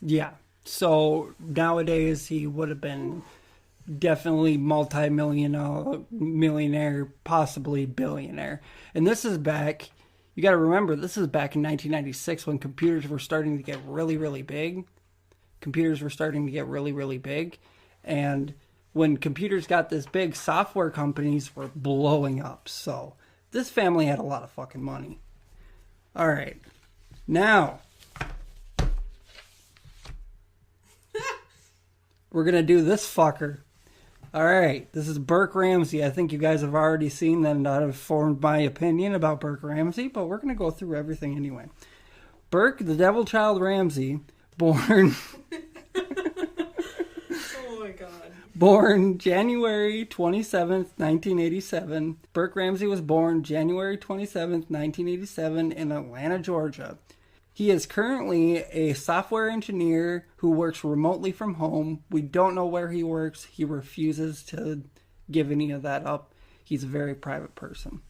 Yeah. So nowadays he would have been definitely millionaire, possibly billionaire. And this is back, you got to remember, this is back in 1996 when computers were starting to get really, really big. And when computers got this big, software companies were blowing up. So this family had a lot of fucking money. All right. Now, we're going to do this fucker. All right. This is Burke Ramsey. I think you guys have already seen that I've formed my opinion about Burke Ramsey, but we're going to go through everything anyway. Burke, the Devil Child Ramsey, born... Oh my God. Born January 27th, 1987. Burke Ramsey was born January 27th, 1987 in Atlanta, Georgia. He is currently a software engineer who works remotely from home. We don't know where he works. He refuses to give any of that up. He's a very private person.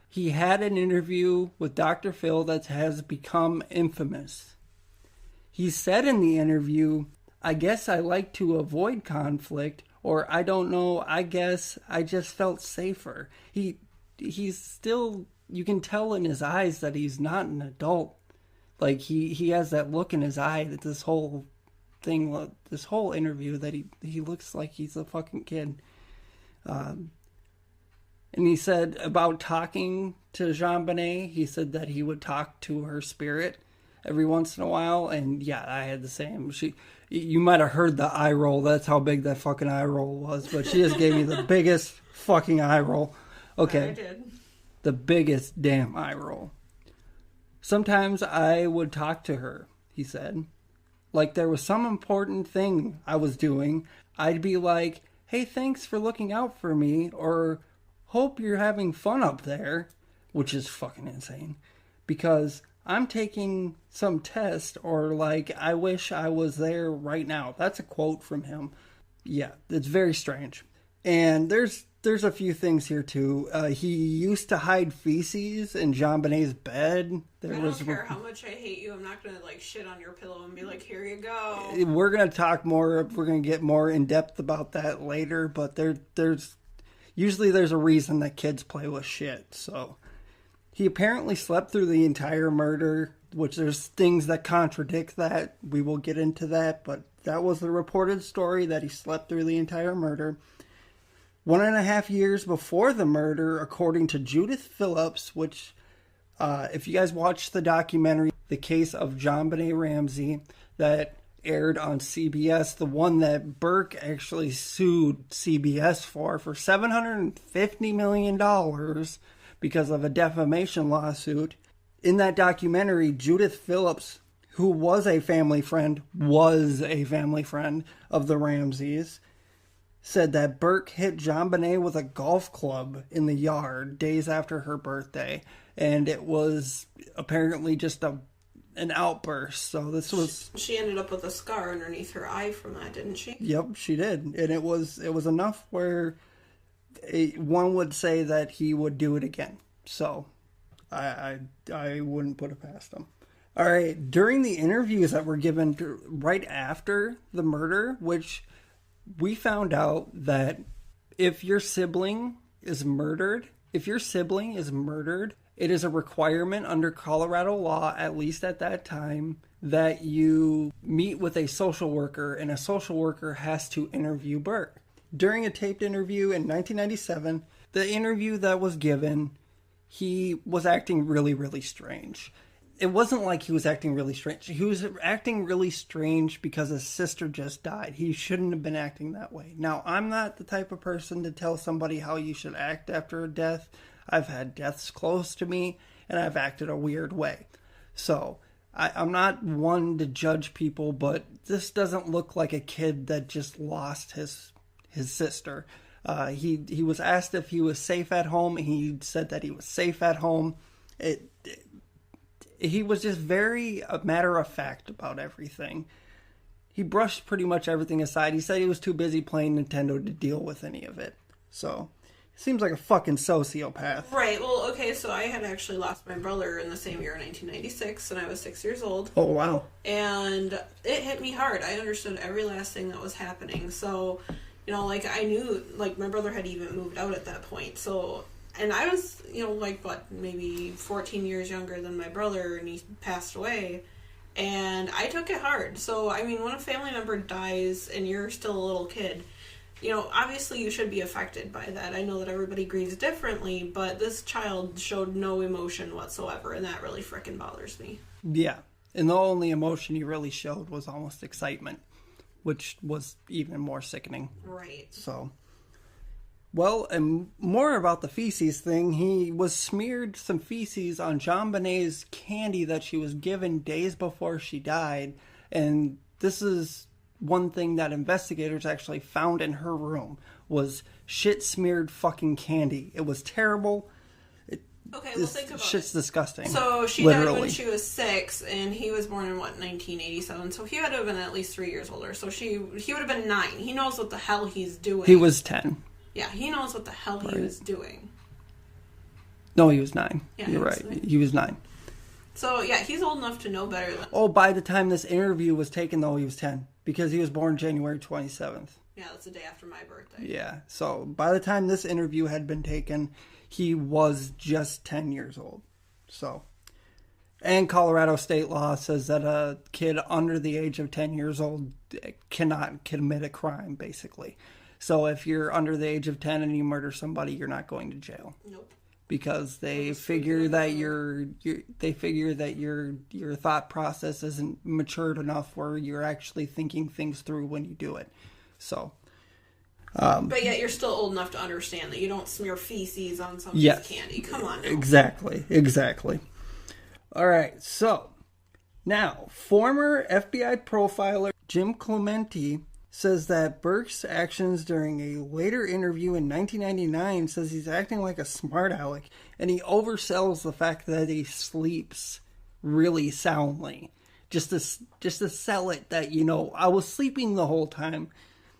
He had an interview with Dr. Phil that has become infamous. He said in the interview, "I guess I like to avoid conflict," or "I don't know, I guess I just felt safer." He's still, you can tell in his eyes that he's not an adult. Like, he has that look in his eye that this whole interview, that he looks like he's a fucking kid. And he said about talking to Jonbenet, he said that he would talk to her spirit every once in a while. And yeah, I had the same. You might have heard the eye roll. That's how big that fucking eye roll was. But she just gave me the biggest fucking eye roll. Okay. I did. The biggest damn eye roll. "Sometimes I would talk to her," he said. "Like there was some important thing I was doing. I'd be like, 'Hey, thanks for looking out for me,' or 'Hope you're having fun up there,'" which is fucking insane. "Because I'm taking some test," or like, "I wish I was there right now." That's a quote from him. Yeah, it's very strange. And there's a few things here too. He used to hide feces in Jonbenet's bed. I don't care how much I hate you. I'm not going to like shit on your pillow and be like, "Here you go." We're going to talk more. We're going to get more in depth about that later. But there's usually a reason that kids play with shit. So he apparently slept through the entire murder, which there's things that contradict that. We will get into that. But that was the reported story, that he slept through the entire murder. 1.5 years before the murder, according to Judith Phillips, which, if you guys watched the documentary, The Case of Jonbenet Ramsey, that aired on CBS, the one that Burke actually sued CBS for $750 million because of a defamation lawsuit. In that documentary, Judith Phillips, who was a family friend of the Ramseys, said that Burke hit Jonbenet with a golf club in the yard days after her birthday, and it was apparently just an outburst. So this was... She ended up with a scar underneath her eye from that, didn't she? Yep, she did. And it was enough where one would say that he would do it again. So I wouldn't put it past him. All right, during the interviews that were given right after the murder, which... we found out that if your sibling is murdered, it is a requirement under Colorado law, at least at that time, that you meet with a social worker, and a social worker has to interview Burke. During a taped interview in 1997, the interview that was given, he was acting really, really strange. It wasn't like he was acting really strange. He was acting really strange because his sister just died. He shouldn't have been acting that way. Now, I'm not the type of person to tell somebody how you should act after a death. I've had deaths close to me, and I've acted a weird way. So, I'm not one to judge people, but this doesn't look like a kid that just lost his sister. He was asked if he was safe at home, and he said that he was safe at home. He was just very matter-of-fact about everything. He brushed pretty much everything aside. He said he was too busy playing Nintendo to deal with any of it. So, Seems like a fucking sociopath. Right. Well, okay, so I had actually lost my brother in the same year, 1996, and I was 6 years old. Oh, wow. And it hit me hard. I understood every last thing that was happening. So, you know, like, I knew, like, my brother had even moved out at that point. So, and I was, you know, like, what, maybe 14 years younger than my brother, and he passed away. And I took it hard. So, I mean, when a family member dies and you're still a little kid, you know, obviously you should be affected by that. I know that everybody grieves differently, but this child showed no emotion whatsoever, and that really frickin' bothers me. Yeah. And the only emotion he really showed was almost excitement, which was even more sickening. Right. So, well, and more about the feces thing. He was smeared some feces on Jonbenet's candy that she was given days before she died. And this is one thing that investigators actually found in her room was shit smeared fucking candy. It was terrible. Okay, well, think about shit's it. disgusting. So she literally died when she was 6, and he was born in, 1987? So he had to have been at least 3 years older. So he would have been 9. He knows what the hell he's doing. He was 10. Yeah, he knows what the hell he was doing. No, he was 9. Yeah, You're right. He was 9. So, yeah, he's old enough to know better than... Oh, by the time this interview was taken, though, he was 10. Because he was born January 27th. Yeah, that's the day after my birthday. Yeah, so by the time this interview had been taken, he was just 10 years old. So, and Colorado state law says that a kid under the age of 10 years old cannot commit a crime, basically. So if you're under the age of 10 and you murder somebody, you're not going to jail. Nope. Because they figure that your thought process isn't matured enough where you're actually thinking things through when you do it. So, but yet you're still old enough to understand that you don't smear feces on somebody's candy. Come on now. Exactly. All right, so now former FBI profiler Jim Clemente says that Burke's actions during a later interview in 1999 says he's acting like a smart aleck, and he oversells the fact that he sleeps really soundly. Just to sell it that, you know, I was sleeping the whole time.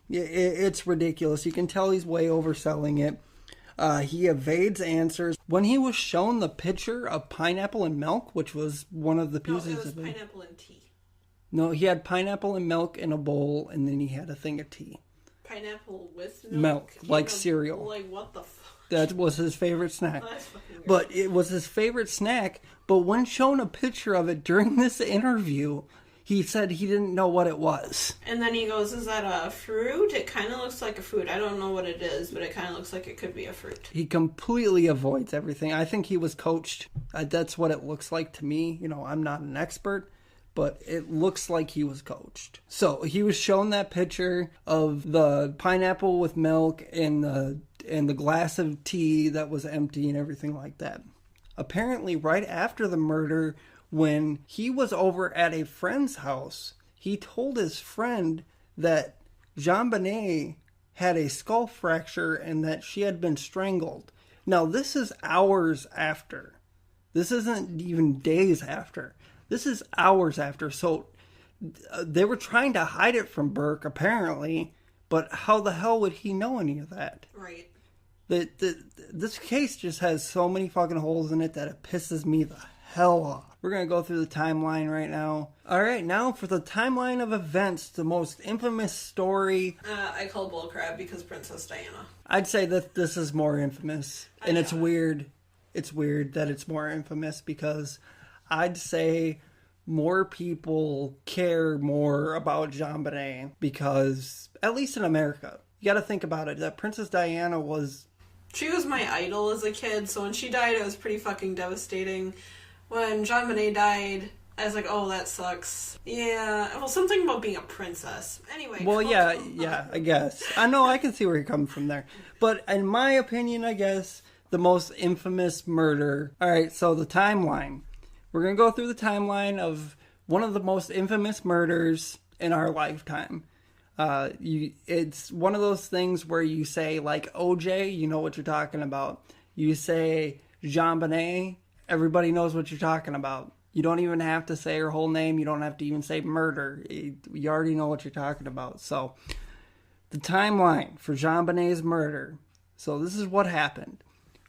It's ridiculous. You can tell he's way overselling it. He evades answers. When he was shown the picture of pineapple and milk, which was one of the pieces it was of it. pineapple and tea. No, he had pineapple and milk in a bowl, and then he had a thing of tea. Pineapple with Milk, like cereal. Like, what the fuck? That was his favorite snack. Oh, that's fucking weird. But it was his favorite snack, but when shown a picture of it during this interview, he said he didn't know what it was. And then he goes, is that a fruit? It kind of looks like a fruit. I don't know what it is, but it kind of looks like it could be a fruit. He completely avoids everything. I think he was coached. That's what it looks like to me. You know, I'm not an expert, but it looks like he was coached. So he was shown that picture of the pineapple with milk and the glass of tea that was empty and everything like that. Apparently, right after the murder, when he was over at a friend's house, he told his friend that Jonbenet had a skull fracture and that she had been strangled. Now, this is hours after. This isn't even days after. This is hours after. So they were trying to hide it from Burke, apparently, but how the hell would he know any of that? Right. This case just has so many fucking holes in it that it pisses me the hell off. We're going to go through the timeline right now. All right, now for the timeline of events, the most infamous story. I call bullcrap because Princess Diana. I'd say that this is more infamous. And it's weird. It's weird that it's more infamous because I'd say more people care more about Jonbenet because, at least in America, you got to think about it, that Princess Diana was... She was my idol as a kid, so when she died, it was pretty fucking devastating. When Jonbenet died, I was like, oh, that sucks. Yeah, well, something about being a princess. Anyway. Well, yeah, I guess. I know, I can see where you're coming from there. But in my opinion, I guess, the most infamous murder... Alright, so the timeline. We're going to go through the timeline of one of the most infamous murders in our lifetime. It's one of those things where you say, like, OJ, you know what you're talking about. You say Jonbenet, everybody knows what you're talking about. You don't even have to say her whole name. You don't have to even say murder. You already know what you're talking about. So, the timeline for Jonbenet's murder. So this is what happened.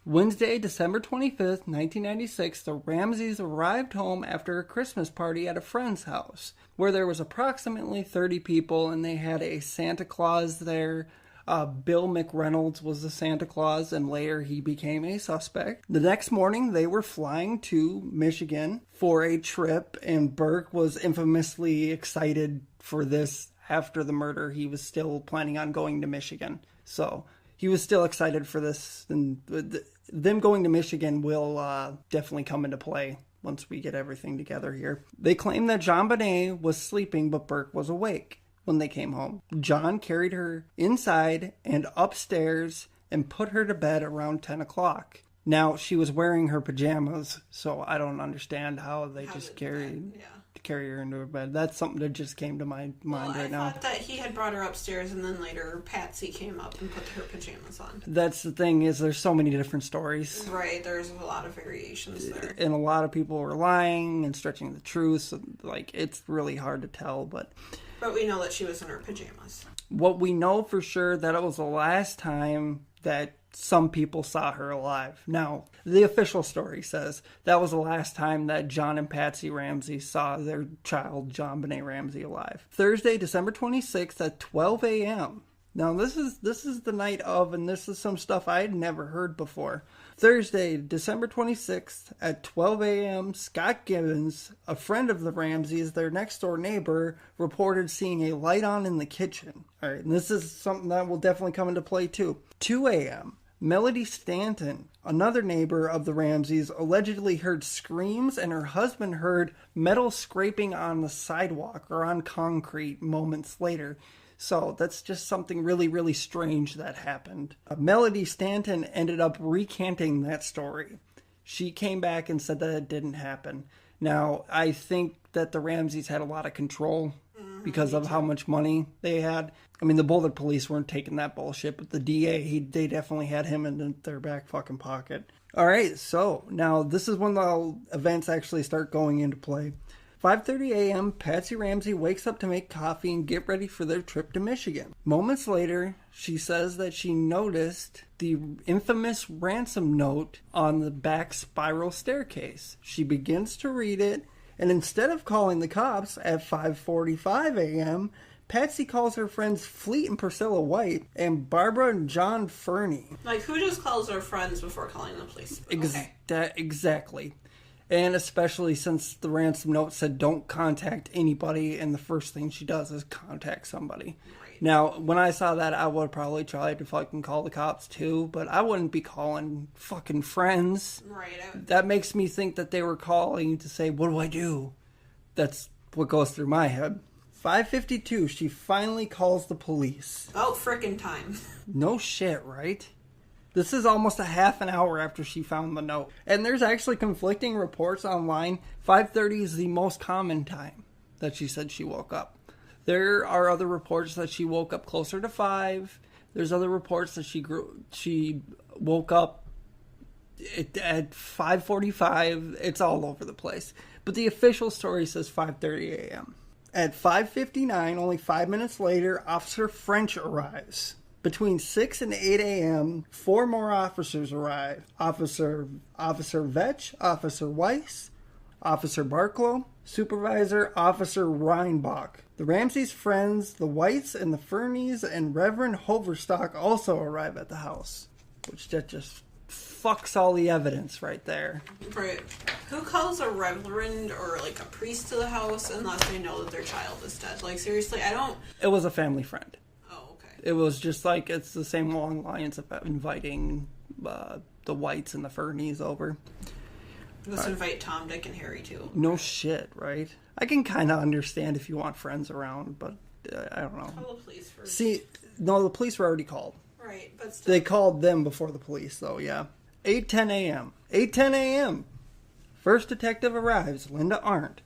Wednesday, December 25th, 1996, the Ramseys arrived home after a Christmas party at a friend's house, where there was approximately 30 people, and they had a Santa Claus there. Bill McReynolds was the Santa Claus, and later he became a suspect. The next morning, they were flying to Michigan for a trip, and Burke was infamously excited for this after the murder. He was still planning on going to Michigan. So he was still excited for this, and them going to Michigan will definitely come into play once we get everything together here. They claimed that Jonbenet was sleeping, but Burke was awake when they came home. John carried her inside and upstairs and put her to bed around 10 o'clock. Now, she was wearing her pajamas, so I don't understand how they just carry her into her bed. That's something that just came to my mind right now. I thought that he had brought her upstairs, and then later Patsy came up and put her pajamas on. That's the thing, is there's so many different stories. Right, there's a lot of variations there. And a lot of people were lying and stretching the truth, so, like, it's really hard to tell, But we know that she was in her pajamas. What we know for sure, that it was the last time that some people saw her alive. Now, the official story says that was the last time that John and Patsy Ramsey saw their child, Jonbenet Ramsey, alive. Thursday, December 26th at 12 a.m. Now, this is the night of, and this is some stuff I had never heard before. Thursday, December 26th at 12 a.m., Scott Gibbons, a friend of the Ramseys, their next-door neighbor, reported seeing a light on in the kitchen. All right, and this is something that will definitely come into play, too. 2 a.m., Melody Stanton, another neighbor of the Ramseys, allegedly heard screams, and her husband heard metal scraping on the sidewalk or on concrete moments later. So that's just something really, really strange that happened. Melody Stanton ended up recanting that story. She came back and said that it didn't happen. Now, I think that the Ramseys had a lot of control because of how much money they had. I mean, the Boulder police weren't taking that bullshit, but the DA, they definitely had him in their back fucking pocket. All right, so now this is when the events actually start going into play. 5:30 a.m., Patsy Ramsey wakes up to make coffee and get ready for their trip to Michigan. Moments later, she says that she noticed the infamous ransom note on the back spiral staircase. She begins to read it, and instead of calling the cops at 5:45 a.m., Patsy calls her friends Fleet and Priscilla White and Barbara and John Fernie. Like, who just calls their friends before calling the police? Exactly. And especially since the ransom note said don't contact anybody, and the first thing she does is contact somebody. Right. Now, when I saw that, I would probably try to fucking call the cops too, but I wouldn't be calling fucking friends. Right. That makes me think that they were calling to say, what do I do? That's what goes through my head. 5:52, she finally calls the police. Oh, frickin' time. No shit, right? This is almost a half an hour after she found the note. And there's actually conflicting reports online. 5:30 is the most common time that she said she woke up. There are other reports that she woke up closer to 5. There's other reports that she woke up at 5:45. It's all over the place. But the official story says 5:30 a.m. At 5:59, only 5 minutes later, Officer French arrives. Between 6 and 8 a.m., 4 more officers arrive. Officer Vetch, Officer Weiss, Officer Barklow, Supervisor Officer Reinbach. The Ramseys' friends, the Whites and the Fernies, and Reverend Hoverstock also arrive at the house. Which that just fucks all the evidence right there. Right. Who calls a reverend or like a priest to the house unless they know that their child is dead? Like, seriously, I don't... It was a family friend. Okay. It was just like, it's the same long lines of inviting the Whites and the Fernies over. Let's invite Tom, Dick, and Harry too. No shit, right? I can kind of understand if you want friends around, but I don't know. Call the police first. See, no, the police were already called. Right, but still. They called them before the police, though, yeah. 8:10 a.m. 8:10 a.m. First detective arrives, Linda Arndt.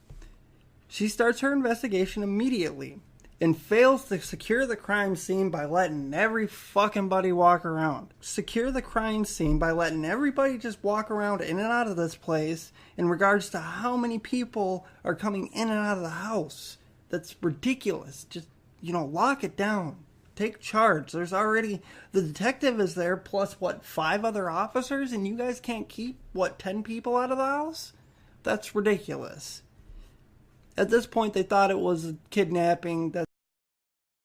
She starts her investigation immediately and fails to secure the crime scene by letting every fucking buddy walk around. Secure the crime scene by letting everybody just walk around in and out of this place in regards to how many people are coming in and out of the house. That's ridiculous. Just, lock it down. Take charge. There's already... The detective is there, plus, 5 other officers? And you guys can't keep, 10 people out of the house? That's ridiculous. At this point, they thought it was a kidnapping.